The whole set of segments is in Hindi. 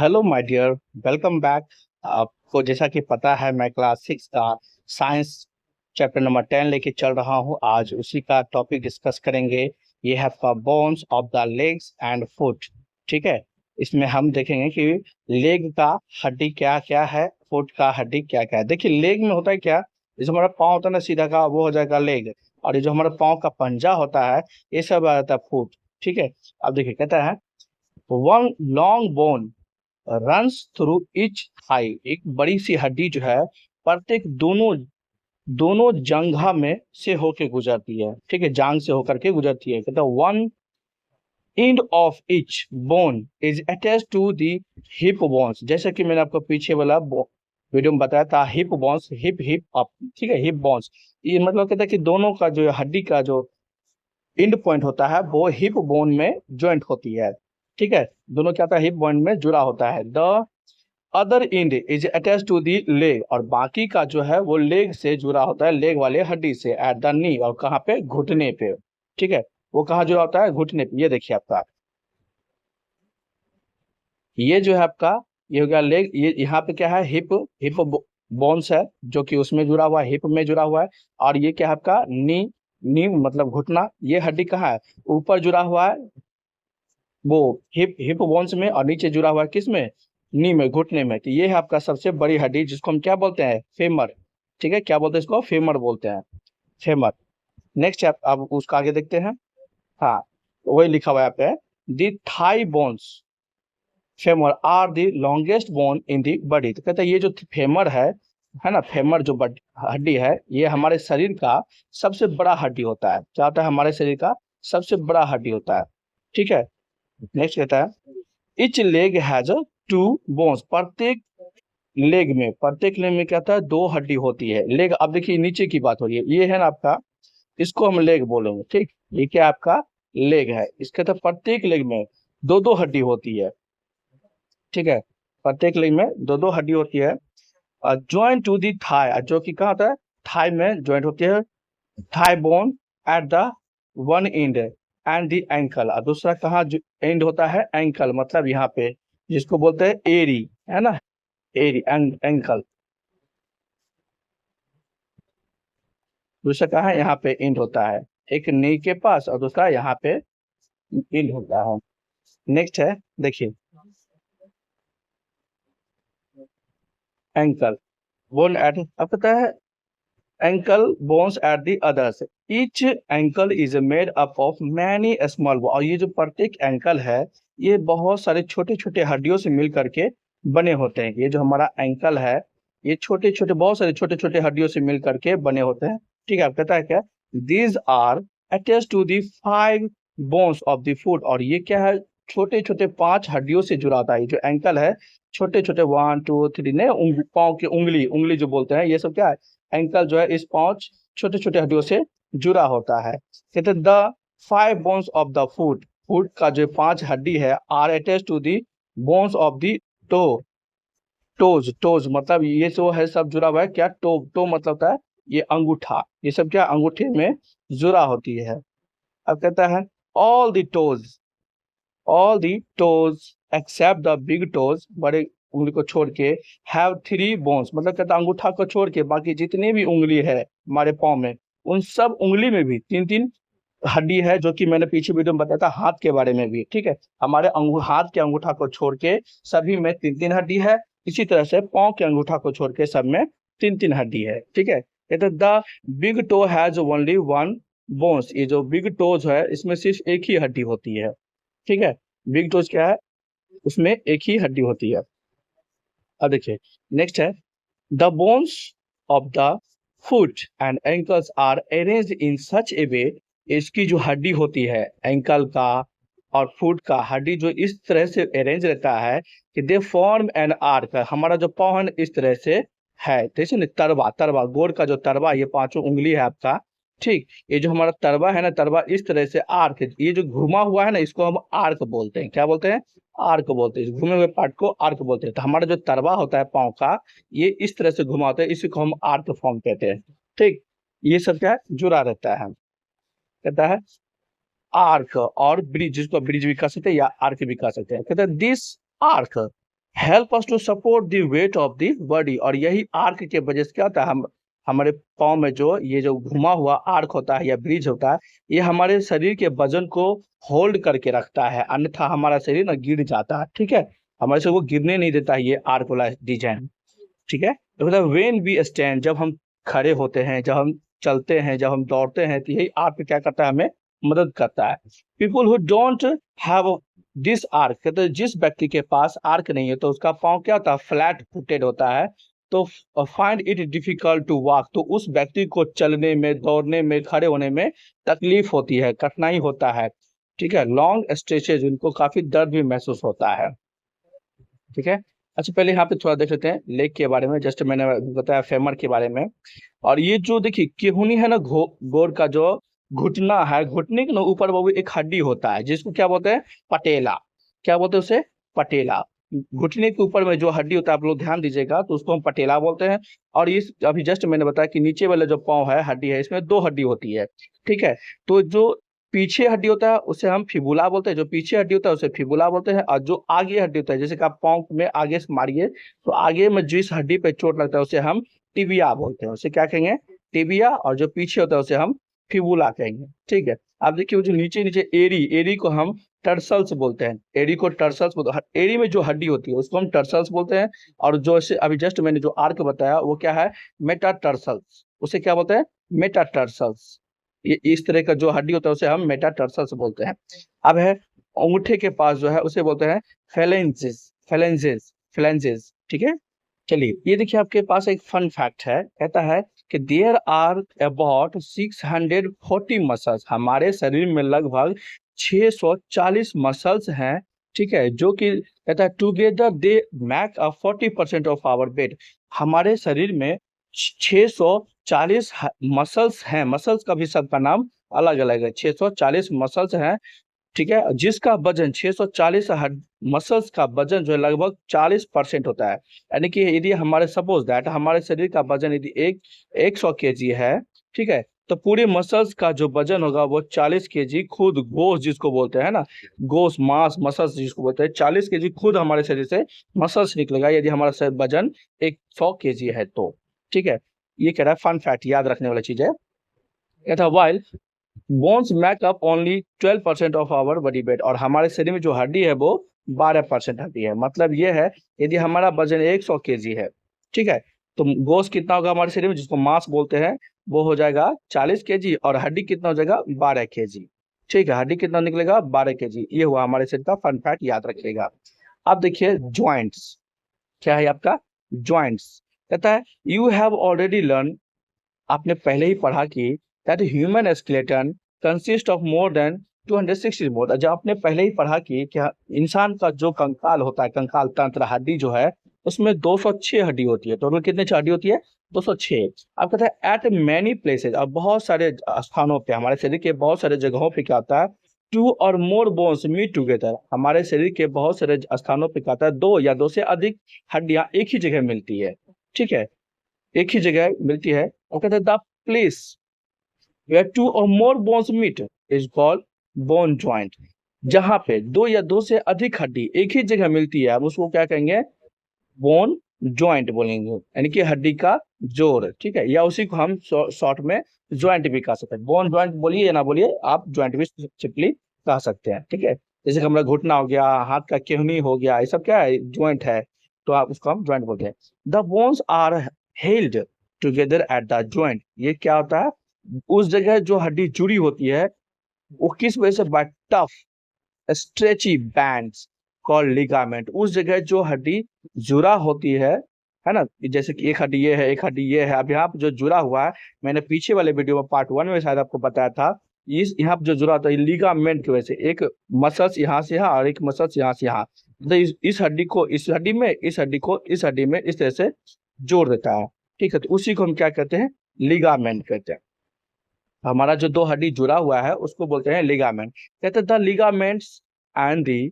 Hello my dear, welcome back. आपको जैसा कि पता है मैं क्लास 6 का साइंस चैप्टर नंबर 10 लेके चल रहा हूँ। आज उसी का टॉपिक डिस्कस करेंगे। ये है आपका bones of the legs and foot. ठीक है, इसमें हम देखेंगे कि लेग का हड्डी क्या क्या है, फुट का हड्डी क्या क्या है। देखिए लेग में होता है क्या, जैसे हमारा पाँव होता है ना सीधा का, वो हो जाएगा लेग। और ये जो हमारा पाँव का पंजा होता है ये सब आ जाता है फुट। ठीक है, अब देखिए कहता है one long bone runs through each thigh. एक बड़ी सी हड्डी जो है प्रत्येक दोनों दोनों जंघा में से होके गुजरती है। ठीक है, जांग से होकर के गुजरती है। कहता है one end of each bone is attach to the hip bones. जैसा कि मैंने आपको पीछे वाला वीडियो में बताया था, hip bones, hip hip up. ठीक है, हिप बोन्स ये मतलब कहता है कि दोनों का जो हड्डी का जो एंड पॉइंट होता है वो हिप बोन में ज्वाइंट होती है। ठीक है, दोनों क्या होता है, हिप बोन में जुड़ा होता है। The other end is attach to the leg, और बाकी का जो है वो लेग से जुड़ा होता है, लेग वाले हड्डी से एट द नी, और कहाँ पे, घुटने पे। ठीक है, वो कहाँ जुड़ा होता है, घुटने पे। ये देखिए आपका, ये जो है आपका, ये हो गया लेग। ये यहाँ पे क्या है, हिप हिप बोन्स है जो कि उसमें जुड़ा हुआ है, हिप में जुड़ा हुआ है। और ये क्या है आपका, नी, नी मतलब घुटना। ये हड्डी कहाँ है, ऊपर जुड़ा हुआ है वो हिप हिप बोन्स में, और नीचे जुड़ा हुआ है किसमें, नी में, घुटने में। तो ये है आपका सबसे बड़ी हड्डी जिसको हम क्या बोलते हैं, फेमर। ठीक है, क्या बोलते हैं इसको, फेमर बोलते हैं, फेमर। नेक्स्ट अब उसका आगे देखते हैं। हाँ, वही लिखा हुआ है यहाँ पे, the thigh bones femur are the longest bone in the body. तो कहते हैं ये जो फेमर है ना, फेमर जो हड्डी है, ये हमारे शरीर का सबसे बड़ा हड्डी होता है। क्या होता है, हमारे शरीर का सबसे बड़ा हड्डी होता है। ठीक है, नेक्स्ट कहता है each leg has two bones. प्रत्येक लेग में क्या होता है, दो हड्डी होती है। लेग, अब देखिए नीचे की बात हो रही है, ये है ना आपका, इसको हम लेग बोलेंगे। ठीक, ये क्या आपका लेग है, इसके तो प्रत्येक लेग में दो दो हड्डी होती है। ठीक है, प्रत्येक लेग में दो दो हड्डी होती है। ज्वाइंट टू दी थाई, जो कि कहाँ होता है, थाई में ज्वाइंट होती है, thigh bone at the one and and the ankle. और दूसरा कहाँ एंड होता है, एंकल मतलब यहाँ पे, जिसको बोलते हैं एरी, है ना, एरी एंकल। दूसरा कहाँ है, यहाँ पे एंड होता है, एक नी के पास, और दूसरा यहाँ पे एंड होता है। नेक्स्ट है, देखिए एंकल बोन एट, अब पता है ankle bones at the others, each ankle is made up of many small bones। और ये जो प्रत्येक एंकल है ये बहुत सारे छोटे छोटे हड्डियों से मिल करके बने होते हैं। ये जो हमारा एंकल है ये छोटे छोटे, बहुत सारे छोटे छोटे हड्डियों से मिल करके बने होते हैं। ठीक है, आप कहता है क्या, these are attach to the five bones of the foot. और ये क्या है, छोटे छोटे पांच हड्डियों से जुड़ा होता है। ये जो एंकल है छोटे छोटे, वन टू थ्री ने, पाँव की उंगली, उंगली जो बोलते हैं, ये सब क्या है, एंकल जो है इस पांच छोटे छोटे हड्डियों से जुड़ा होता है। कहते the five bones of the foot, foot का जो पांच हड्डी है are attach to the bones of the toe. Toes, toes मतलब ये जो है सब जुड़ा हुआ है, क्या, टो, टो मतलब होता है ये अंगूठा, ये सब क्या अंगूठे में जुड़ा होती है। अब कहता है all the toes, all the toes except the big toes, बड़े उंगली को छोड़ के, हैव थ्री बोन्स, मतलब कहता है अंगूठा को छोड़ के बाकी जितनी भी उंगली है हमारे पाँव में, उन सब उंगली में भी तीन तीन हड्डी है, जो कि मैंने पीछे वीडियो में बताया था हाथ के बारे में भी। ठीक है, हमारे हाथ के अंगूठा को छोड़ के सभी में तीन तीन हड्डी है। इसी तरह से पाँव के अंगूठा को छोड़ के सब में तीन तीन हड्डी है। ठीक है, कहते the big toe has only one bones. ये जो बिग टोज है इसमें सिर्फ एक ही हड्डी होती है। ठीक है, बिग टोज क्या है, उसमें एक ही हड्डी होती है। अब देखिए नेक्स्ट है, the bones of the foot and ankles are arranged in such a way. इसकी जो हड्डी होती है एंकल का और फुट का हड्डी जो इस तरह से अरेंज रहता है कि दे फॉर्म एन आर्क। हमारा जो पाँव है इस तरह से है, जैसे ना तरवा, तरवा गोड़ का जो तरवा, ये पांचों उंगली है आपका। ठीक, ये जो हमारा तरवा है ना, तरवा इस तरह से आर्क, ये जो घुमा हुआ है ना इसको हम आर्क बोलते हैं। क्या बोलते हैं, आर्क बोलते हैं। इस घूमे हुए पार्ट को आर्क बोलते हैं। तो हमारा जो तरवा होता है पाँव का, ये इस तरह से घुमा होता है, इसी को हम आर्क फॉर्म कहते हैं। ठीक, ये सब क्या है, जुड़ा रहता है। कहता है आर्क और ब्रिज, जिसको ब्रिज भी कह सकते हैं या आर्क भी कह सकते हैं। कहते हैं this arch help us to support the weight of the body. और यही आर्क के वजह से क्या होता है, हम हमारे पाँव में जो ये जो घुमा हुआ आर्क होता है या ब्रिज होता है, ये हमारे शरीर के वजन को होल्ड करके रखता है, अन्यथा हमारा शरीर ना गिर जाता है। ठीक है, हमारे शरीर को गिरने नहीं देता है ये आर्क वाला डिजाइन। ठीक है, तो मतलब व्हेन वी स्टैंड, जब हम खड़े होते हैं, जब हम चलते हैं, जब हम दौड़ते हैं, तो यही आर्क क्या करता है, हमें मदद करता है। People who don't have this arc, कहते हैं जिस व्यक्ति के पास आर्क नहीं है तो उसका पाँव क्या होता है, फ्लैट फुटेड होता है, तो find it difficult to walk, तो उस व्यक्ति को चलने में, दौड़ने में, खड़े होने में तकलीफ होती है, कठिनाई होता है। ठीक है, लॉन्ग स्ट्रेचेज, उनको काफी दर्द भी महसूस होता है। ठीक है, अच्छा पहले यहाँ पे थोड़ा देख लेते हैं लेग के बारे में, जस्ट मैंने बताया फेमर के बारे में। और ये जो देखिए केहुनी है ना, गोर का जो घुटना है, घुटने के ना ऊपर वो भी एक हड्डी होता है जिसको क्या बोलते हैं, पटेला। क्या बोलते हैं उसे, पटेला। घुटने के ऊपर में जो हड्डी होता है, आप लोग ध्यान दीजिएगा, तो उसको हम पटेला बोलते हैं। और इस अभी जस्ट मैंने बताया कि नीचे वाला जो पाँव है, हड्डी है, इसमें दो हड्डी होती है। ठीक है, तो जो पीछे हड्डी होता है उसे हम फिबुला बोलते हैं, जो पीछे हड्डी होता है उसे फिबुला बोलते हैं। और जो आगे हड्डी होता है, जैसे कि आप पाँव में आगे से मारिए, तो आगे में जिस हड्डी पे चोट लगता है उसे हम टिबिया बोलते हैं, उसे क्या कहेंगे, टिबिया। और जो पीछे होता है उसे हम फिबुला कहेंगे। ठीक है, आप देखिए वो जो नीचे नीचे एड़ी, एड़ी को हम टर्सल्स बोलते हैं, एड़ी को टर्सल्स बोलते हैं। एड़ी में जो हड्डी होती है उसको हम टर्सल्स बोलते हैं। और जो ऐसे अभी जस्ट मैंने जो आर्क बताया वो क्या है, मेटाटर्सल्स, उसे क्या बोलते हैं, मेटाटर्सल्स। ये इस तरह का जो हड्डी होता है उसे हम मेटाटर्सल्स बोलते हैं। अब है अंगूठे के पास जो है उसे बोलते हैं फेलेंजेस, फेलेंजेस, फेलेंजेस। ठीक है, चलिए ये देखिए आपके पास एक फन फैक्ट है, कहता है कि देयर आर अबाउट 640 मसल्स, हमारे शरीर में लगभग 640 मसल्स हैं। ठीक है, जो कि कहता है together they make a 40% of our weight, हमारे शरीर में 640 मसल्स हैं। मसल्स का भी सबका नाम अलग अलग है, 640 मसल्स हैं। ठीक है, जिसका वजन 640 मसल्स का वजन जो है लगभग 40% होता है। यानी कि यदि हमारे सपोज दैट हमारे शरीर का वजन यदि 100 केजी है, ठीक है, तो पूरे मसल्स का जो वजन होगा वो 40 केजी, खुद गोश जिसको बोलते हैं ना, गोश मास मसल्स जिसको बोलते हैं, 40 केजी खुद हमारे शरीर से मसल्स निकलेगा यदि हमारा वजन 100 केजी है तो। ठीक है, ये कह रहा है फन फैक्ट, याद रखने वाला चीज है। कहता है while bones make up only 12% of our body weight, और हमारे शरीर में जो हड्डी है वो 12% हड्डी है। मतलब ये है यदि हमारा वजन 100 केजी है, ठीक है, तो गोश्त कितना होगा हमारे शरीर में, जिसको मांस बोलते हैं, वो हो जाएगा 40 केजी, और हड्डी कितना हो जाएगा 12 केजी। ठीक है, हड्डी कितना निकलेगा 12 केजी। ये हुआ हमारे शरीर का फन फैक्ट, याद रखिएगा। अब देखिए ज्वाइंट्स, क्या है आपका ज्वाइंट्स। कहता है यू हैव ऑलरेडी लर्न, आपने पहले ही पढ़ा कि that human skeleton consist of more than 260 bone, जब आपने पहले ही पढ़ा कि क्या इंसान का जो कंकाल होता है, कंकाल तंत्र हड्डी जो है, उसमें 206 हड्डी होती है। टोटल कितने हड्डी होती है, 206। अब कहता है एट मैनी प्लेसेज, अब बहुत सारे स्थानों पे, हमारे शरीर के बहुत सारे जगहों पे क्या होता है, to or more bones meet together, हमारे शरीर के बहुत सारे स्थानों पे क्या होता है, दो या दो से अधिक हड्डियां एक ही जगह मिलती है। ठीक है, एक ही जगह मिलती है। और कहते हैं the place where two or more bones meet is called bone joint, जहां पे दो या दो से अधिक हड्डी एक ही जगह मिलती है, हम उसको क्या कहेंगे, बोन ज्वाइंट बोलेंगे, यानी कि हड्डी का जोड़। ठीक है, या उसी को हम शॉर्ट में ज्वाइंट भी कह सकते हैं। बोन ज्वाइंट बोलिए या ना बोलिए, आप ज्वाइंट भी सिंपली कह सकते हैं। ठीक है, जैसे कि हमारा घुटना हो गया, हाथ का केहनी हो गया, ये सब क्या है, ज्वाइंट है, तो आप उसको हम ज्वाइंट बोलते हैं। The bones are held together at the joint, ये क्या होता है, उस जगह जो हड्डी जुड़ी होती है वो किस वजह से, by tough stretchy bands called ligament, उस जगह जो हड्डी जुड़ा होती है ना, जैसे कि एक हड्डी ये है, एक हड्डी ये है। अब यहाँ पे जो जुड़ा हुआ है, मैंने पीछे वाले वीडियो में पार्ट 1 में शायद आपको बताया था, इस यहाँ पे जो जुड़ा होता है लिगामेंट की वजह से, एक मसल्स यहाँ से यहाँ और एक मसल्स यहाँ से यहाँ, तो इस हड्डी को इस हड्डी में, इस हड्डी को इस हड्डी में इस तरह से जोड़ देता है। ठीक है, तो उसी को हम क्या कहते हैं, लिगामेंट कहते हैं। हमारा जो दो हड्डी जुड़ा हुआ है उसको बोलते हैं लिगामेंट। कहते हैं the ligaments and the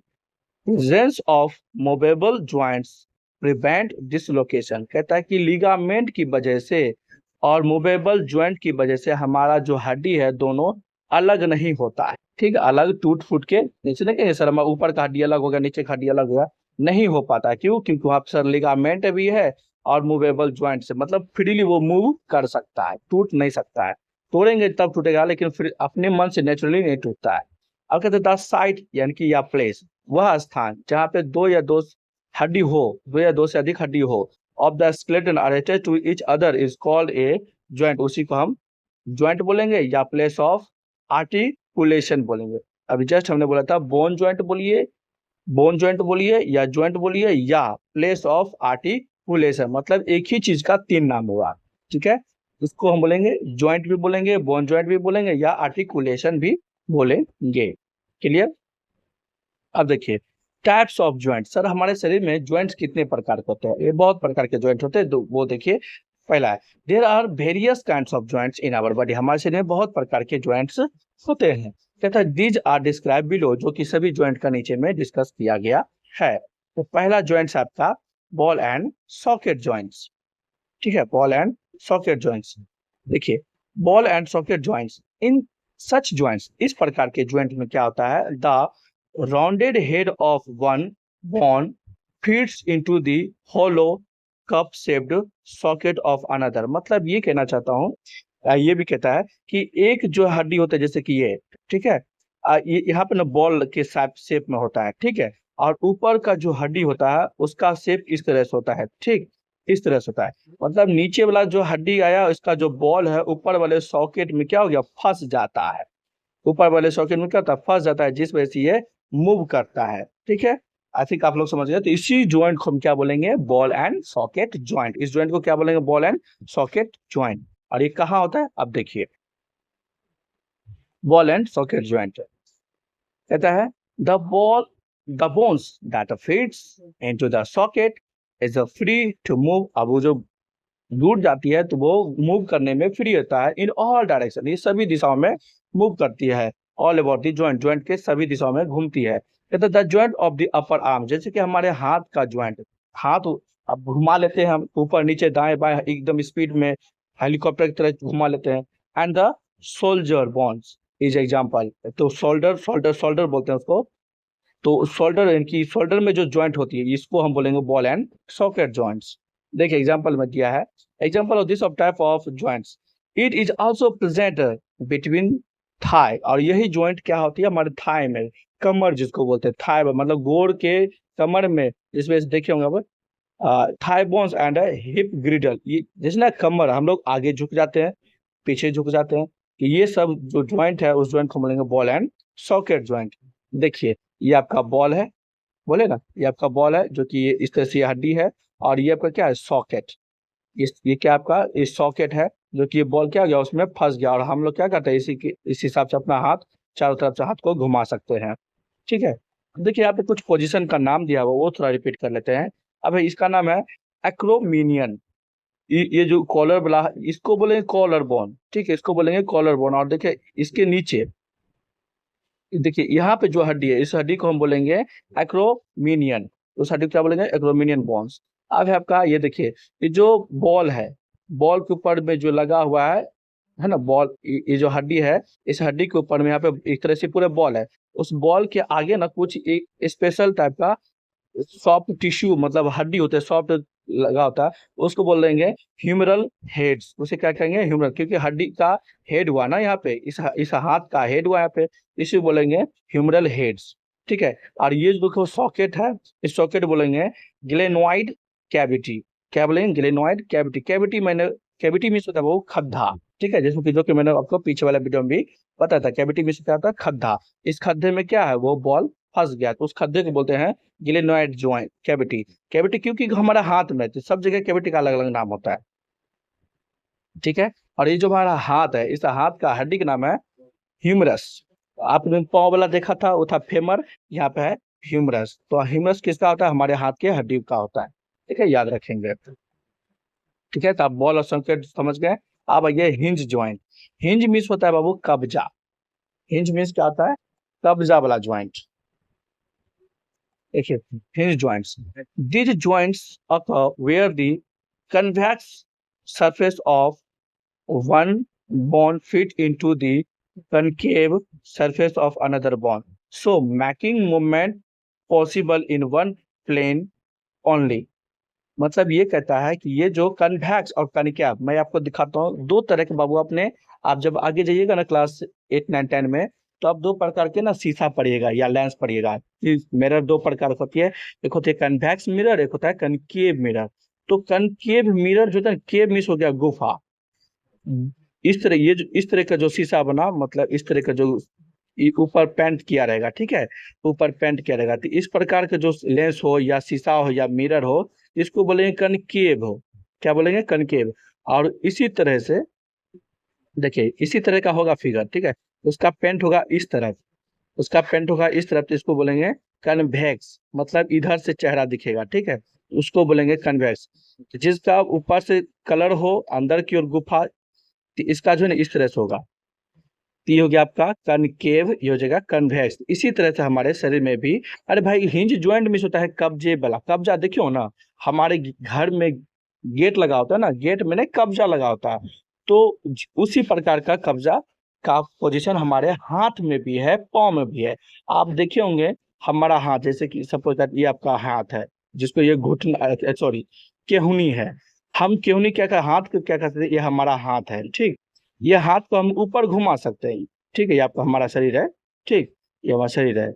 presence of movable joints prevent dislocation, कहता है कि लिगामेंट की वजह से और मूवेबल जॉइंट की वजह से हमारा जो हड्डी है दोनों अलग नहीं होता है। ठीक है, अलग टूट फूट के नीचे नहीं कहेंगे सर, हमारा ऊपर का हड्डी अलग हो गया, नीचे का हड्डी अलग हो गया, नहीं हो पाता। क्यों? क्योंकि वहां पर लिगामेंट भी है और मूवेबल ज्वाइंट से, मतलब फ्रीली वो मूव कर सकता है, टूट नहीं सकता है। तोड़ेंगे तब टूटेगा, लेकिन फिर अपने मन से नेचुरली नहीं टूटता है। अब कहते हैं द साइट, यानी कि या प्लेस, वह स्थान जहाँ पे हड्डी हो, दो या दो से अधिक हड्डी हो, of the skeleton are attached to each other is called a joint, उसी को हम ज्वाइंट बोलेंगे या प्लेस ऑफ आर्टिकुलेशन बोलेंगे। अभी जस्ट हमने बोला था बोन ज्वाइंट बोलिए या ज्वाइंट बोलिए या प्लेस ऑफ आर्टिकुलेशन, मतलब एक ही चीज का तीन नाम हुआ। ठीक है, इसको हम बोलेंगे ज्वाइंट भी बोलेंगे, बोन ज्वाइंट भी बोलेंगे या आर्टिकुलेशन भी बोलेंगे। क्लियर? अब देखिए टाइप्स ऑफ ज्वाइंट। सर हमारे शरीर में ज्वाइंट्स कितने प्रकार के होते हैं? ये बहुत प्रकार के ज्वाइंट होते हैं। वो देखिए, पहला है there are various kinds of joints in our body. हमारे शरीर में बहुत प्रकार के ज्वाइंट्स होते हैं। कहता है दीज आर डिस्क्राइब बिलो, जो कि सभी ज्वाइंट का नीचे में डिस्कस किया गया है। तो पहला ज्वाइंट्स आपका बॉल एंड सॉकेट ज्वाइंट्स। ठीक है, बॉल एंड सॉकेट ज्वाइंट्स। देखिए ball and socket joints, in such joints, इस प्रकार के ज्वाइंट में क्या होता है, the rounded head of one bone feeds into the hollow cup shaped socket of another. मतलब ये कहना चाहता हूँ, ये भी कहता है कि एक जो हड्डी होता है जैसे कि ये, ठीक है, ये यहाँ पे ना बॉल के शेप में होता है, ठीक है, और ऊपर का जो हड्डी होता है उसका शेप इस तरह से होता है, ठीक, इस तरह से होता है। मतलब नीचे वाला जो हड्डी आया इसका जो बॉल है ऊपर वाले सॉकेट में क्या हो गया, फंस जाता है। ऊपर वाले सॉकेट में क्या होता है, फंस जाता है, जिस वजह से ये मूव करता है। ठीक है, आई थिंक आप लोग समझ गए। तो इसी ज्वाइंट को हम क्या बोलेंगे, बॉल एंड सॉकेट ज्वाइंट। इस ज्वाइंट को क्या बोलेंगे, बॉल एंड सॉकेट ज्वाइंट। और ये कहाँ होता है, अब देखिए बॉल एंड सॉकेट ज्वाइंट कहता है the bones that fits into the socket is free to move. अब वो जो जुड़ जाती है तो वो मूव करने में फ्री होता है इन ऑल डायरेक्शन, ये सभी दिशाओं में मूव करती है। All about the joint, joint के सभी दिशाओं में घूमती है। कहते हैं the joint of the upper arm, जैसे कि हमारे हाथ का ज्वाइंट, हाथ अब घुमा लेते हैं हम ऊपर नीचे दाएं बाएं एकदम स्पीड में, हेलीकॉप्टर की तरह घुमा लेते हैं। And the shoulder bones is example. तो शोल्डर बोलते हैं उसको। तो शोल्डर, इनकी शोल्डर में जो ज्वाइंट होती है इसको हम बोलेंगे बॉल एंड सॉकेट ज्वाइंट्स। देखिए एग्जांपल में दिया है, example of this of type of joints, it is also present between thigh. और यही ज्वाइंट क्या होती है हमारे थाई में, कमर जिसको बोलते हैं, थाई मतलब गोड़ के कमर में, जिसमें देखे होंगे आप thigh bones and hip girdle. ये जैसे ना कमर हम लोग आगे झुक जाते हैं, पीछे झुक जाते हैं, कि ये सब जो ज्वाइंट है उस ज्वाइंट को बोलेंगे बॉल एंड सॉकेट ज्वाइंट। देखिए ये आपका बॉल है, बोले ना, ये आपका बॉल है जो कि ये इस तरह से ये हड्डी है, और ये आपका क्या है, सॉकेट। ये क्या आपका ये सॉकेट है, जो कि ये बॉल क्या हो गया, उसमें फंस गया। और हम लोग क्या करते हैं, इस हिसाब से अपना हाथ चारों तरफ से हाथ को घुमा सकते हैं। ठीक है, देखिए यहाँ पे कुछ पोजीशन का नाम दिया हुआ वो थोड़ा रिपीट कर लेते हैं। अब इसका नाम है एक्रोमीनियन। ये जो कॉलर वाला, इसको बोलेंगे कॉलर बोन, ठीक है, इसको बोलेंगे कॉलर बोन। और देखिए इसके नीचे, देखिए यहाँ पे जो हड्डी है इस हड्डी को हम बोलेंगे एक्रोमीनियन। उस हड्डी को क्या बोलेंगे, एक्रोमीनियन बोन्स। अब है आपका ये देखिए, ये जो बॉल है, बॉल के ऊपर में जो लगा हुआ है ना बॉल, ये जो हड्डी है इस हड्डी के ऊपर में यहाँ पे एक तरह से पूरे बॉल है। उस बॉल के आगे ना कुछ एक स्पेशल टाइप का सॉफ्ट टिश्यू, मतलब हड्डी होते हैं सॉफ्ट लगा होता है, उसको बोल देंगे ह्यूमरल हेड्स। उसे क्या कहेंगे, ह्यूमरल, क्योंकि हड्डी का हेड हुआ ना यहाँ पे, इस हाथ का हेड हुआ यहाँ पे, इसे बोलेंगे ह्यूमरल हेड्स। ठीक है, और ये जो देखो सॉकेट है, इस सॉकेट बोलेंगे ग्लेनोइड कैविटी। क्या बोलेंगे, ग्लेनोइड कैविटी। कैविटी मीन्स होता है वो खड्डा। ठीक है, जैसे कि जो कि मैंने आपको पीछे वाला वीडियो में भी बताया था, कैविटी मीन्स क्या होता है, खड्डा। इस खड्डे में क्या है, वो बॉल फंस गया, तो उस खड्डे को बोलते हैं ग्लेनोइड ज्वाइंट कैविटी। कैविटी क्योंकि हमारा हाथ में, तो सब जगह कैविटी का अलग अलग नाम होता है। ठीक है, और ये जो हमारा हाथ है, इस हाथ का हड्डी का नाम है ह्यूमरस। आपने पाँव वाला देखा था वो था फेमर, यहाँ पे है ह्यूमरस। तो ह्यूमरस किसका होता है, हमारे हाथ के हड्डी का होता है। ठीक है, याद रखेंगे। ठीक है, तो आप बॉल और सॉकेट समझ गए। अब आइए हिंज ज्वाइंट। हिंज मीन्स होता है बाबू कब्जा। हिंज मीन्स क्या होता है, कब्जा वाला ज्वाइंट। देखिए hinge joints, these joints occur where the convex surface of one bone fit into the concave surface of another bone, so making movement possible in one plane only. मतलब ये कहता है कि ये जो कन्वेक्स और कनिकैव, मैं आपको दिखाता हूँ दो तरह के बाबू अपने। आप जब आगे जाइएगा ना क्लास 8 9 10 में, तो आप दो प्रकार के ना शीशा पढ़िएगा या लेंस पढ़िएगा। मिरर दो प्रकार की होती है, एक होती है कन्वेक्स मिरर, एक होता है कनकेव मिरर। तो कनकेव मिरर जो होता है, केव मिस हो गया गुफा। इस तरह ये जो इस तरह का जो शीशा बना, मतलब इस तरह का जो ऊपर पेंट किया रहेगा, ठीक है, ऊपर पेंट किया रहेगा। तो इस प्रकार के जो लेंस हो या शीशा हो या मिरर हो, इसको बोलेंगे कनकेव हो। क्या बोलेंगे? कनकेव। और इसी तरह से देखिए, इसी तरह का होगा फिगर, ठीक है, उसका पेंट होगा इस तरफ, उसका पेंट होगा इस तरफ, तो इसको बोलेंगे कन्वेक्स, मतलब इधर से चेहरा दिखेगा, ठीक है, उसको बोलेंगे कन्वेक्स। जिसका ऊपर से कलर हो, अंदर की ओर गुफा, तो इसका जो है ना इस तरह से होगा। तो ये हो गया आपका कनकेव, ये हो जाएगा कन्वेक्स। इसी तरह से हमारे शरीर में भी, अरे भाई हिंज ज्वाइंट मिस होता है कब्जे वाला। कब्जा देखियो ना, हमारे घर में गेट लगा होता है ना, गेट में नहीं कब्जा लगा होता है, तो उसी प्रकार का कब्जा का पोजीशन हमारे हाथ में भी है, पाँव में भी है। आप देखे होंगे हमारा हाथ, जैसे कि सपोज दैट ये आपका हाथ है, जिसको ये घुटना, सॉरी, केहूनी है। हम केहूनी क्या कर, हाथ को क्या कहते हैं, ये हमारा हाथ है, ठीक। ये हाथ को हम ऊपर घुमा सकते हैं, ठीक है, ये आपका हमारा शरीर है, ठीक, ये हमारा शरीर है,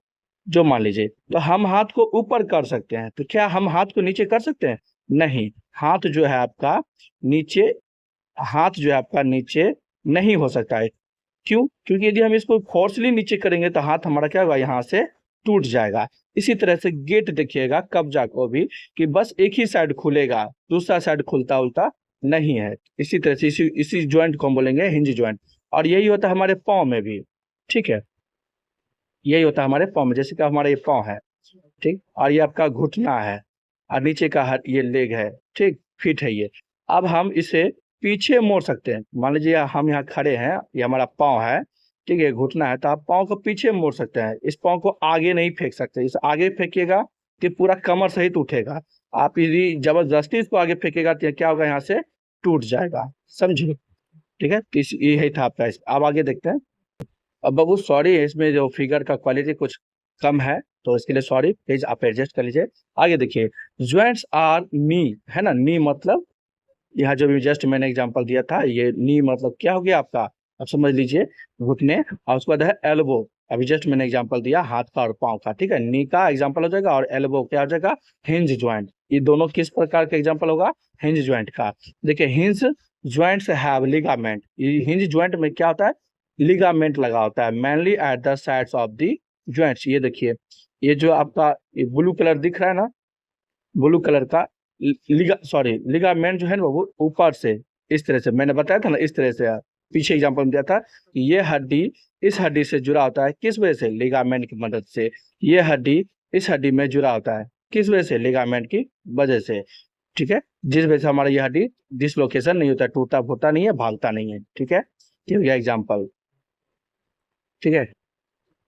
जो मान लीजिए, तो हम हाथ को ऊपर कर सकते हैं। तो क्या हम हाथ को नीचे कर सकते हैं? नहीं, हाथ जो है आपका नीचे, हाथ जो है आपका नीचे नहीं हो सकता है। क्यों? क्योंकि यदि हम इसको फोर्सली नीचे करेंगे तो हाथ हमारा क्या होगा, यहाँ से टूट जाएगा। इसी तरह से गेट देखिएगा कब्जा को भी, कि बस एक ही साइड खुलेगा, दूसरा साइड खुलता उल्टा नहीं है। इसी तरह से इसी ज्वाइंट को हम बोलेंगे हिंज ज्वाइंट। और यही होता है हमारे पाँव में भी, ठीक है, यही होता है हमारे पाँव में। जैसे कि हमारा ये पाँव है, ठीक, और ये आपका घुटना है, और नीचे का ये लेग है, ठीक, फिट है ये। अब हम इसे पीछे मोड़ सकते हैं। मान लीजिए हम यहाँ खड़े हैं, ये हमारा पाँव है, ठीक है, घुटना है, तो आप पाँव को पीछे मोड़ सकते हैं। इस पाँव को आगे नहीं फेंक सकते, इसे आगे फेंकिएगा कि पूरा कमर सहित उठेगा। आप यदि जबरदस्ती इसको आगे फेंकेगा तो क्या होगा, यहाँ से टूट जाएगा, समझिए, ठीक है। तो यही था आपका। अब आगे देखते हैं। अब बाबू सॉरी, इसमें जो फिगर का क्वालिटी कुछ कम है, तो इसके लिए सॉरी, प्लीज आप एडजस्ट कर लीजिए। आगे देखिए, ज्वाइंट्स आर नी, है ना, नी मतलब यहाँ जो भी जस्ट मैंने एग्जांपल दिया था, ये नी मतलब क्या हो गया आपका, अब समझ लीजिए, घुटने। और उसके बाद है एल्बो, अभी जस्ट मैंने एग्जांपल दिया हाथ का और पाँव का, ठीक है, नी का एग्जांपल हो जाएगा, और एल्बो क्या हो जाएगा, हिंज ज्वाइंट। ये दोनों किस प्रकार का एग्जांपल होगा, हिंज ज्वाइंट का। देखिए, हिंज ज्वाइंट्स हैव लिगामेंट, ये हिंज ज्वाइंट में क्या होता है, लिगामेंट लगा होता है, mainly at the sides of the joints. ये देखिए, ये जो आपका ये ब्लू कलर दिख रहा है ना, ब्लू कलर का लिगामेंट जो है ना वो ऊपर से, इस तरह से मैंने बताया था ना, इस तरह से पीछे एग्जांपल में दिया था कि ये हड्डी इस हड्डी से जुड़ा होता है, किस वजह से, लिगामेंट की मदद से। ये हड्डी इस हड्डी में जुड़ा होता है, किस वजह से, लिगामेंट की वजह से, ठीक है, जिस वजह से हमारा ये हड्डी डिसलोकेशन नहीं होता, टूटता फूटता नहीं है, भागता नहीं है, ठीक है। ये हो गया एग्जाम्पल, ठीक है।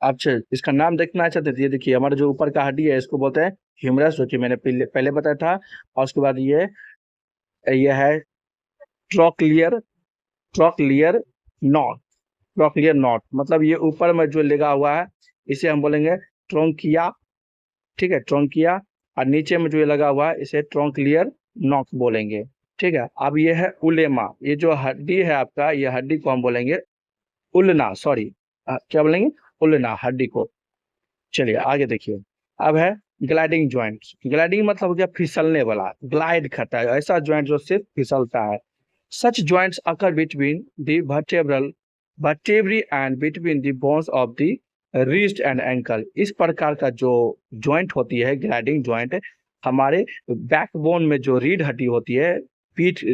अच्छा, इसका नाम देखना चाहते थे, ये देखिए हमारा जो ऊपर का हड्डी है इसको बोलते हैं ह्यूमरस, जो कि मैंने पहले बताया था। और उसके बाद ये है trochlear, trochlear not, trochlear not मतलब ये ऊपर में जो लगा हुआ है, इसे हम बोलेंगे ट्रोंकिया, ठीक है, ट्रोंकिया। और नीचे में जो ये लगा हुआ है इसे ट्रोंक्लियर नॉट बोलेंगे, ठीक है। अब ये है उलेमा, ये जो हड्डी है आपका, ये हड्डी को हम बोलेंगे उलना, सॉरी, क्या बोलेंगे, उलना हड्डी को। चलिए आगे देखिए। अब है ग्लाइडिंग ज्वाइंट। ग्लाइडिंग मतलब हो गया फिसलने वाला, ग्लाइड करता है, ऐसा ज्वाइंट जो सिर्फ फिसलता है। Such joints occur between the vertebrae and between the bones of the wrist and ankle. इस प्रकार का जो ज्वाइंट होती है ग्लाइडिंग ज्वाइंट, हमारे बैकबोन में जो रीढ़ हड्डी होती है, पीठ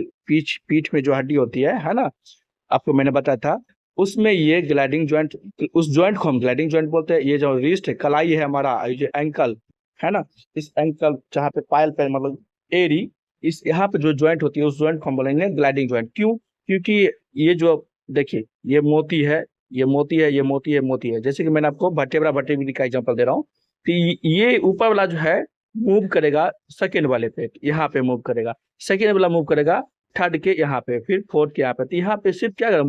पीठ में जो हड्डी होती है ना, आपको मैंने बताया था, उसमें ये ग्लाइडिंग ज्वाइंट, उस ज्वाइंट को हम ग्लाइडिंग ज्वाइंट बोलते हैं। ये जो रिस्ट है, कलाई है हमारा, ये जो एंकल है ना, इस एंकल जहाँ पे पायल पे मतलब एरी, इस यहाँ पे जो ज्वाइंट होती है उस ज्वाइंट को हम बोलेंगे ग्लाइडिंग ज्वाइंट। क्यों? क्योंकि ये जो देखिए, ये मोती है, ये मोती है, ये मोती है, मोती है। जैसे कि मैंने आपको वर्टेब्रा वर्टेब्री का एग्जांपल दे रहा हूँ, तो ये ऊपर वाला जो है मूव करेगा सेकेंड वाले पे, यहाँ पे मूव करेगा, सेकेंड वाला मूव करेगा थर्ड के यहाँ पे, फिर फोर्थ के यहाँ पे। तो यहाँ पे सिर्फ क्या,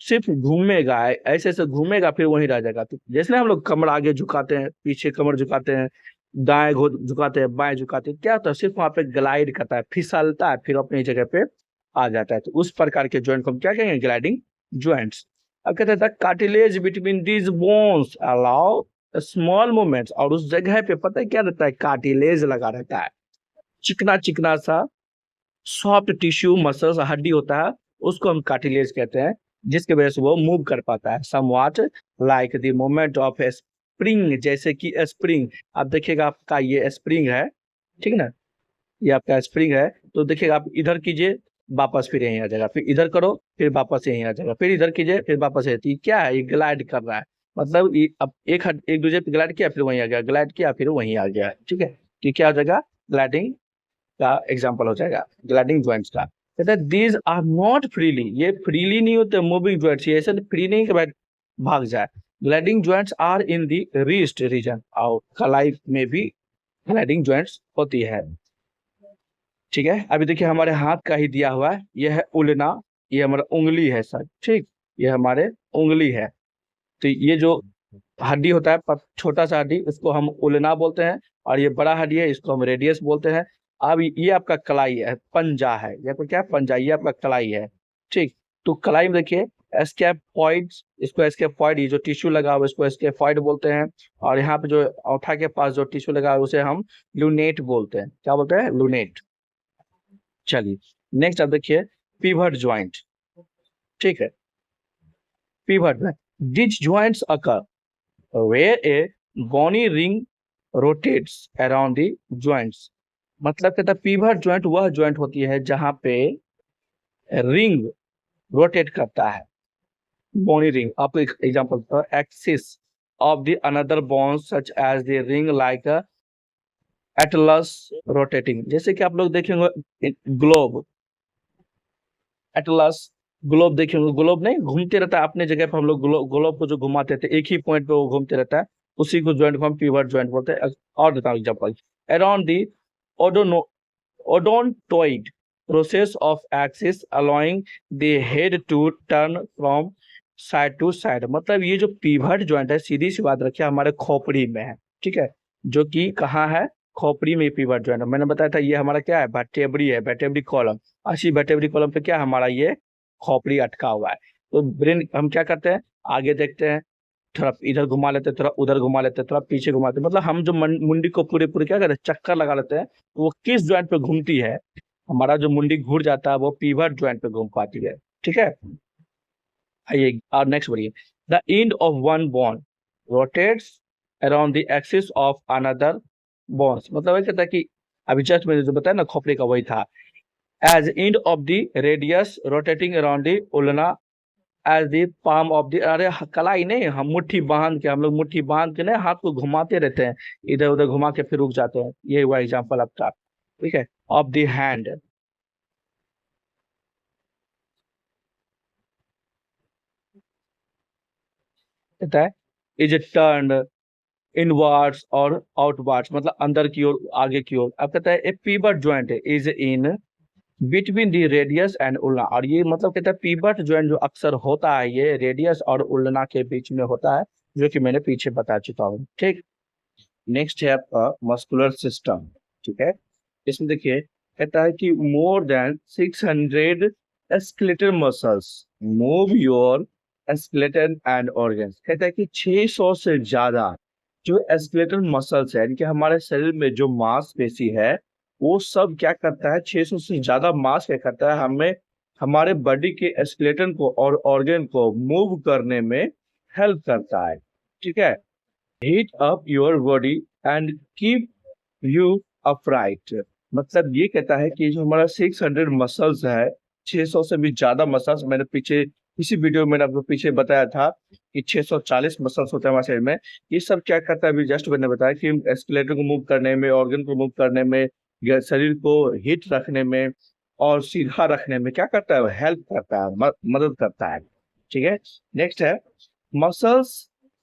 सिर्फ घूमेगा, ऐसे ऐसे घूमेगा, फिर वहीं रह जाएगा। तो जैसे हम लोग कमर आगे झुकाते हैं, पीछे कमर झुकाते हैं, दाएं झुकाते हैं, बाएं झुकाते हैं, क्या होता है, सिर्फ वहां पे ग्लाइड करता है, फिसलता है, फिर अपनी जगह पे आ जाता है। तो उस प्रकार के ज्वाइंट को हम क्या कहेंगे, ग्लाइडिंग ज्वाइंट्स। अब कहते हैं cartilage between these bones allow small movements, और उस जगह पे पता है क्या रहता है, कार्टिलेज लगा रहता है, चिकना चिकना सा सॉफ्ट टिश्यू मसल्स हड्डी होता है, उसको हम कार्टिलेज कहते हैं, जिसकी वजह से वो मूव कर पाता है। Somewhat like the movement of A spring, जैसे कि स्प्रिंग, आप देखिएगा आपका ये स्प्रिंग है, ठीक है ना, ये आपका स्प्रिंग है, तो देखिएगा आप इधर कीजिए वापस फिर यहीं आ जाएगा, फिर इधर करो फिर वापस यहीं आ जाएगा, फिर इधर कीजिए फिर वापस ये क्या है, ये ग्लाइड कर रहा है, मतलब अब एक दूसरे पे ग्लाइड किया फिर वहीं आ गया, ग्लाइड किया फिर वहीं आ गया, ठीक है, कि क्या हो जाएगा, ग्लाइडिंग का एग्जाम्पल हो जाएगा ग्लाइडिंग ज्वाइंट्स का। कहता है दीज आर नॉट फ्रीली, ये फ्रीली नहीं होते मूविंग ज्वाइंट्स, ये ऐसे फ्री नहीं कि भाग जाए। Gliding joints are in the wrist region, और कलाई में भी ग्लाइडिंग ज्वाइंट्स होती है, ठीक है। अभी देखिए हमारे हाथ का ही दिया हुआ है, ये है उलना, ये हमारा उंगली है सर, ठीक, ये हमारे उंगली है, तो ये जो हड्डी होता है छोटा सा हड्डी, उसको हम उलना बोलते हैं, और ये बड़ा हड्डी है इसको हम रेडियस बोलते हैं। अब ये आपका कलाई है, पंजा है, या तो क्या पंजा, ये आपका कलाई है, ठीक। तो कलाई में देखिए स्कैफॉइड्स, इसको स्कैफॉइड, ये जो टिश्यू लगा हुआ है इसको स्कैफॉइड बोलते हैं, और यहाँ पे जो औठा के पास जो टिश्यू लगा हुआ है उसे हम लूनेट बोलते हैं, क्या बोलते हैं, लूनेट। चलिए नेक्स्ट आप देखिए पिवट ज्वाइंट, ठीक है, pivot joint, this joints occur where a bony ring rotates around the joints, मतलब कहता है पिवट ज्वाइंट वह ज्वाइंट होती है जहां पे रिंग रोटेट करता है, बोनी रिंग, आपको एक example, axis of the another bone such as the ring like atlas rotating, जैसे कि आप लोग देखेंगे ग्लोब, एटलस ग्लोब देखेंगे, ग्लोब नहीं घूमते रहता है अपने जगह पर, हम लोग ग्लोब को जो घुमाते थे एक ही पॉइंट पे वो घूमते रहता है, उसी को ज्वाइंट को हम पिवट ज्वाइंट बोलते हैं। और देता हूँ example, around the odontoid process of axis allowing the head to turn from side to side, मतलब ये जो पिवट ज्वाइंट है सीधी सी बात रखिए हमारे खोपड़ी में है, ठीक है, जो कि कहाँ है, खोपड़ी में पिवट ज्वाइंट है। मैंने बताया था ये हमारा क्या है, वर्टेब्री है, वर्टेब्री कॉलम, अच्छी वर्टेब्री कॉलम पे क्या हमारा ये खोपड़ी अटका हुआ है। तो ब्रेन हम क्या करते हैं, आगे देखते हैं, थोड़ा इधर घुमा लेते हैं, थोड़ा उधर घुमा लेते हैं, थोड़ा पीछे घुमाते हैं, मतलब हम जो मुंडी को पूरे पूरे क्या करते हैं, चक्कर लगा लेते हैं, तो वो किस ज्वाइंट पे घूमती है, हमारा जो मुंडी घूर जाता है वो पिवट ज्वाइंट पे घूम पाती है, ठीक है। आइए और नेक्स्ट बढ़िए, the end of one bone rotates around the axis of another bones, मतलब ये कहता है कि अभी जस्ट मैंने जो बताया ना खोपड़ी का वही था, as end of the radius rotating around the ulna as the palm of the, अरे कलाई नहीं, हम मुट्ठी बांध के, हम लोग मुट्ठी बांध के ना हाथ को घुमाते रहते हैं, इधर उधर घुमा के फिर रुक जाते हैं, ये हुआ एग्जांपल आपका, ठीक है, ऑफ द हैंड। कहता है इज टर्न इनवर्ड्स और आउटवर्ड्स, मतलब अंदर की ओर आगे की ओर। अब कहता है ए pivot joint is in between the radius and उल्ना, और ये मतलब कहता है पिवट ज्वाइंट जो अक्सर होता है ये रेडियस और उल्ना के बीच में होता है, जो कि मैंने पीछे बता चुका हूँ, ठीक। नेक्स्ट है आपका मस्कुलर सिस्टम, ठीक है, इसमें देखिए कहता है कि more than 600 skeletal muscles move your skeleton and organs, कहता है कि 600 से ज्यादा जो स्केलेटल मसल्स है, यानी कि हमारे शरीर में जो मांसपेशी है वो सब क्या करता है, 600 से ज्यादा मास क्या करता है, हमें हमारे बॉडी के स्केलेटन को और ऑर्गन को मूव करने में हेल्प करता है, ठीक है। Heat up your body and keep you upright, मतलब ये कहता है कि जो हमारा 600 मसल्स है, 600 से भी ज्यादा मसल्स, मैंने पीछे इसी वीडियो में मैंने आपको पीछे बताया था कि 640 मसल्स होते हैं हमारे शरीर में, ये सब क्या करता है, अभी जस्ट मैंने बताया कि एस्केलेटर को मूव करने में, ऑर्गन को मूव करने में, शरीर को हिट रखने में और सीधा रखने में क्या करता है, हेल्प करता है, मदद करता है, ठीक है। नेक्स्ट है muscles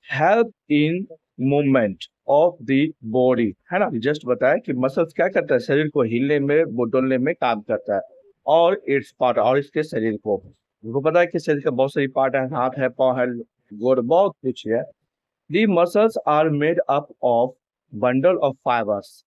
help in movement of the body, है ना, जस्ट बताया कि मसल्स क्या करता है, शरीर को हिलने में बोलने में काम करता है, और इट्स पार्ट, और इसके शरीर को उनको पता है कि शरीर का बहुत सारी पार्ट है, हाथ है, पाँव है, गोड़, बहुत कुछ है। The muscles are made up of bundle of fibres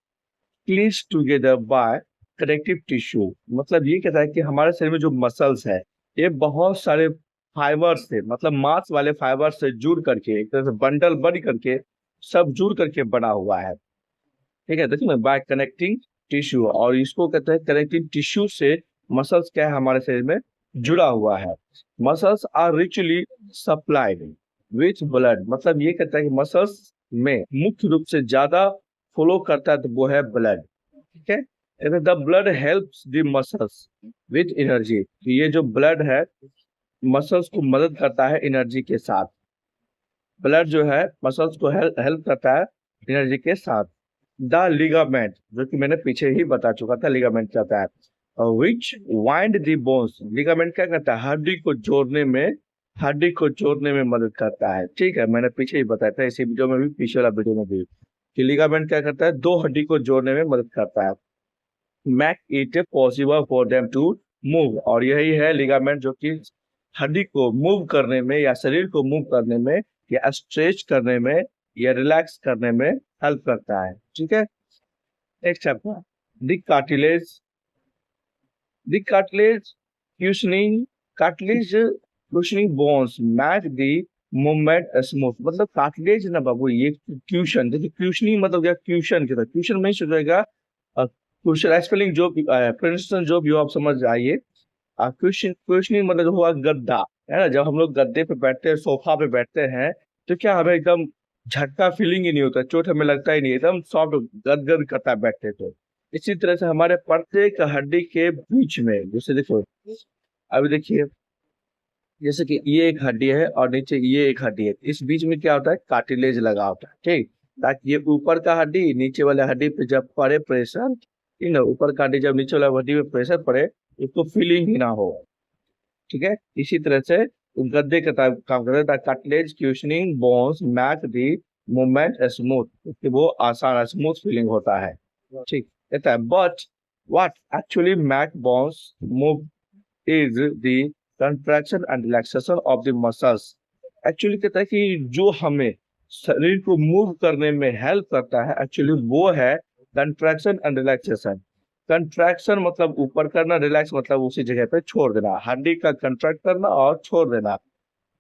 cleaves together by connective tissue. मतलब ये कहता है कि हमारे शरीर में जो मसल्स है ये बहुत सारे फाइबर से, मतलब मांस वाले फाइबर से जुड़ करके एक तरह से बंडल बन करके सब जुड़ करके बना हुआ है। ठीक है, देखिए ना, बाय कनेक्टिंग टिश्यू, और इसको कहते हैं कनेक्टिंग टिश्यू से मसल्स क्या है हमारे शरीर में जुड़ा हुआ है। Muscles are richly supplied with blood, मतलब ये कहता है कि मसल्स में मुख्य रूप से ज्यादा फ्लो करता है तो वो है ब्लड। ठीक है, the blood helps the muscles with energy, ये जो ब्लड है मसल्स को मदद करता है एनर्जी के साथ। ब्लड जो है मसल्स को हेल्प करता है एनर्जी के साथ। द लिगामेंट, जो कि मैंने पीछे ही बता चुका था लिगामेंट क्या होता है, विच वाइंड द बोन्स। लिगामेंट क्या करता है, हड्डी को जोड़ने में मदद करता है। ठीक है, मैंने पीछे ही बताया था इसी वीडियो में भी, पीछे वाला वीडियो में भी, कि लिगामेंट क्या करता है, दो हड्डी को जोड़ने में मदद करता है। Make it possible for them to move, और यही है लिगामेंट जो कि हड्डी को मूव करने में या शरीर को मूव करने में या स्ट्रेच करने में या रिलैक्स करने में हेल्प करता है। ठीक है, next chapter, the cartilage. The cartilage cushioning, cartilage cushioning bones match the movement smooth. मतलब कार्टिलेज ना बाबू, ये क्यूशन, देखिए क्यूशनिंग मतलब क्या, क्यूशन की तरह, क्यूशन में ही हो जाएगा। क्वेश्चन स्पेलिंग जो प्रोनाउंसिएशन जो भी हो आप समझ जाइए। क्वेश्चनिंग मतलब हुआ गद्दा, है ना। जब हम लोग गद्दे पे बैठते हैं, सोफा पे बैठते हैं, तो क्या हमें एकदम झटका फीलिंग ही नहीं होता, चोट हमें लगता ही नहीं, एकदम सॉफ्ट गदगद करता है बैठते तो। इसी तरह से हमारे प्रत्येक हड्डी के बीच में, जैसे देखो अभी देखिए, जैसे कि ये एक हड्डी है और नीचे ये एक हड्डी है, इस बीच में क्या होता है, कार्टिलेज लगा होता है। ठीक, ताकि ये ऊपर का हड्डी नीचे वाले हड्डी पे जब पड़े प्रेशर, ठीक है, ऊपर का हड्डी जब नीचे वाला हड्डी पे प्रेशर पड़े, इसको फीलिंग ही ना हो। ठीक है, इसी तरह से गद्दे का काम करता है। कार्टिलेज क्यूशनिंग बोन्स मैच दी मूवमेंट स्मूथ, कि वो आसान स्मूथ फीलिंग होता है। ठीक, कहता है but what actually make bones move is the contraction and relaxation of the muscles. Actually कहता है कि जो हमें शरीर को मूव करने में हेल्प करता है, एक्चुअली वो है कंट्रैक्शन एंड रिलैक्सेशन। कंट्रैक्शन मतलब ऊपर करना, रिलैक्स मतलब उसी जगह पे छोड़ देना, हड्डी का कंट्रैक्ट करना और छोड़ देना।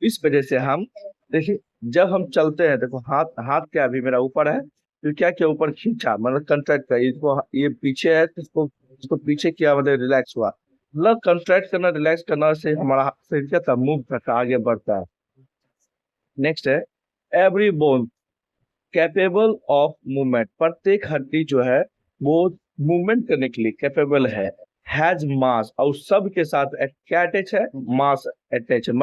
इस वजह से हम देखिए, जब हम चलते हैं, देखो हाथ हाथ क्या अभी मेरा ऊपर है, तो क्या क्या ऊपर खींचा मतलब कंट्रैक्ट कर, इसको ये पीछे है तो इसको पीछे किया मतलब रिलैक्स हुआ। मतलब कंट्रैक्ट करना रिलैक्स करना से हमारा शरीर क्या था, मूव करता आगे बढ़ता है। नेक्स्ट है every bone capable of movement. प्रत्येक हड्डी जो है वो मूवमेंट करने के लिए कैपेबल है। हैज मास, और सब के साथ क्या अटैच है, मास अटैच है,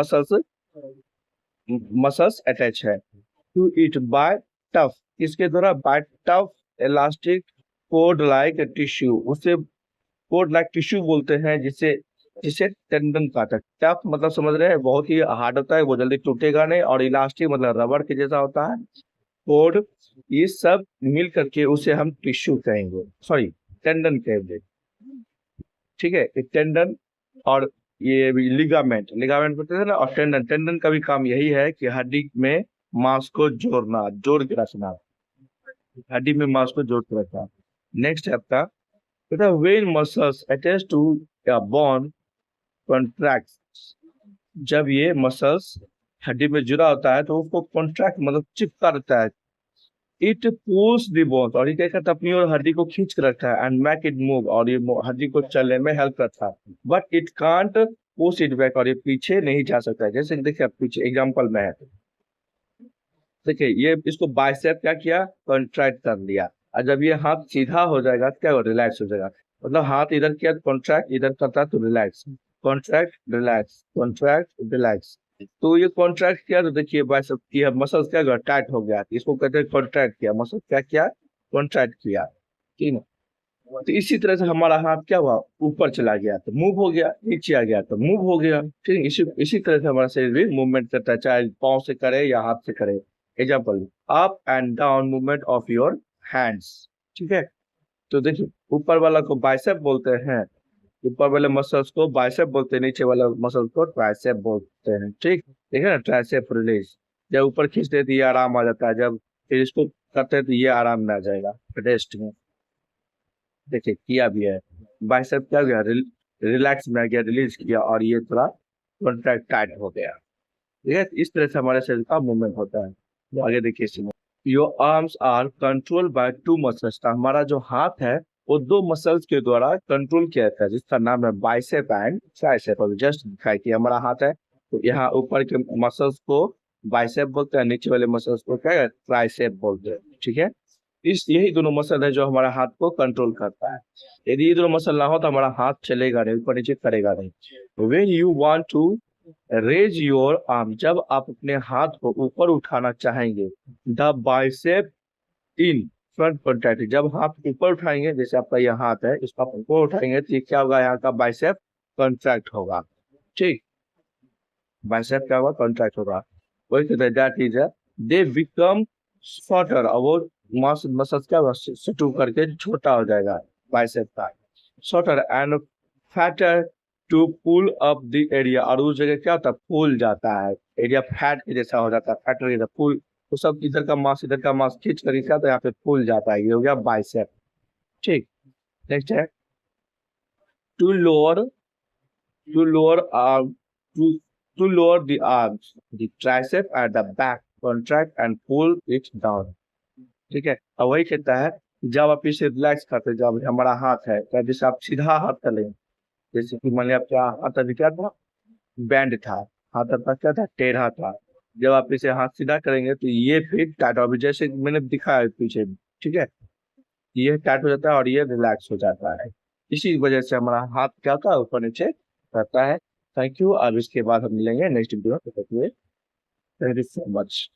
मसल्स अटैच है। टू इट बाय टफ, इसके द्वारा by tough elastic cord like tissue, उसे कोड लाइक टिश्यू बोलते हैं, जिसे जिसे टेंडन काटा। टफ मतलब समझ रहे हैं, बहुत ही हार्ड होता है, वो जल्दी टूटेगा नहीं, और इलास्टिक मतलब रबड़ के जैसा होता है। कोड, ये सब मिल करके उसे हम टिश्यू कहेंगे, सॉरी टेंडन कहेंगे। ठीक है, टेंडन और ये लिगामेंट, लिगामेंट बोलते हैं ना, और टेंडन, टेंडन का भी काम यही है कि हड्डी में मांस को जोड़ना, जोड़ के रखना, हड्डी में मांस को जोड़ के रखना। नेक्स्ट है आपका, बेटा when muscles attach to a bone contracts. जब ये मसल्स हड्डी में जुड़ा होता है तो उसको कॉन्ट्रैक्ट मतलब चिपका रहता है। इट पुल्स द बोन्स, और ये क्या करता है, अपनी और हड्डी को खींच कर रखता है, एंड मेक इट मूव, और ये हड्डी को चलने में हेल्प करता है। But it can't push it back, और ये पीछे नहीं जा सकता है। जैसे देखिए पीछे एग्जांपल में है, देखिए ये इसको बाइसेप क्या किया, कॉन्ट्रैक्ट कर लिया, और जब ये हाथ सीधा हो जाएगा क्या हो, रिलैक्स हो जाएगा। मतलब हाथ इधर किया तो कॉन्ट्रैक्ट, इधर करता तो relax, contract relax, contract relax. तो ये कॉन्ट्रैक्ट किया तो देखिए बाइसेप किया, मसल्स क्या गया, टाइट हो गया, इसको कहते हैं कॉन्ट्रैक्ट किया, मसल क्या किया, कॉन्ट्रैक्ट किया। ठीक है, तो इसी तरह से हमारा हाथ क्या हुआ, ऊपर चला गया तो मूव हो गया, नीचे आ गया तो मूव हो गया। ठीक है, इसी इसी तरह से हमारा शरीर भी मूवमेंट करता है, चाहे पाँव से करे या हाथ से करे। Example, up and down movement of your hands. ठीक है, तो देखिए ऊपर वाला को बाइसेप बोलते हैं, ऊपर वाले मसल्स को बाइसेप बोलते हैं, नीचे वाला मसल को ट्राइसेप बोलते हैं। ठीक, ठीक है ना, ट्राइसेप रिलीज, जब ऊपर खींच देती है आराम आ जाता है, जब फिर इसको करते हैं तो ये आराम में आ जाएगा रेस्ट में। देखिए किया भी है, बाइसेप क्या गया, रिलैक्स में आ गया, रिलीज किया और ये थोड़ा कॉन्ट्रैक्ट टाइट हो गया। ठीक है, इस तरह से हमारे शरीर का मूवमेंट होता है। तो आगे देखिए इसमें, your arms are controlled by two muscles. हमारा जो हाथ है वो दो मसल्स के द्वारा कंट्रोल किया जाता है, जिसका नाम है बाइसेप एंड ट्राइसेप। अभी जस्ट दिखाई कि हमारा हाथ है तो यहाँ ऊपर के मसल्स को बाइसेप बोलते हैं, नीचे वाले मसल्स को क्या है, ट्राइसेप बोलते हैं। ठीक है, इस यही दोनों मसल है जो हमारा हाथ को कंट्रोल करता है। यदि ये दोनों मसल ना हो तो हमारा हाथ चलेगा नहीं, ऊपर नीचे करेगा नहीं। When you want to raise your arm, जब आप अपने हाथ को ऊपर उठाना चाहेंगे, the bicep in front contract, जब हाथ ऊपर उठाएंगे, जैसे आपका यह हाथ है, इसको आप ऊपर उठाएंगे तो ये क्या होगा, यहाँ का बाइसेप कॉन्ट्रैक्ट होगा। ठीक, बाइसेप क्या होगा, कॉन्ट्रैक्ट होगा। वही कहते हैं that is they become shorter, और वो मसल्स क्या होगा, सुटू करके छोटा हो जाएगा बाइसेप का, shorter and fatter to pull up the area, और उस जगह क्या होता है, फूल जाता है, एरिया फैट के जैसा हो जाता है, फैटर जैसा फूल, तो सब इधर का मांस खींच कर क्या, तो यहाँ पे फूल जाता है, ये हो गया बाइसेप। ठीक, नेक्स्ट है to lower, to lower arm to to lower the arms, the tricep at the back contract and pull it down। ठीक है, अब वही कहता है जब आप इसे रिलैक्स करते हैं, जब हमारा हाथ है तो जैसे आप सीधा हाथ चलें, जैसे कि मान लिया आपका हाथ अभी क्या था, बैंड था, हाथ आपका क्या था, टेढ़ा था, जब आप इसे हाथ सीधा करेंगे तो ये फिर टाइट, अभी जैसे मैंने दिखाया पीछे। ठीक है, ये टाइट हो जाता है और ये रिलैक्स हो जाता है, इसी वजह से हमारा हाथ क्या होता है, ऊपर नीचे रहता है। थैंक यू, अब इसके बाद हम मिलेंगे नेक्स्ट वीडियो में, थैंक यू सो मच।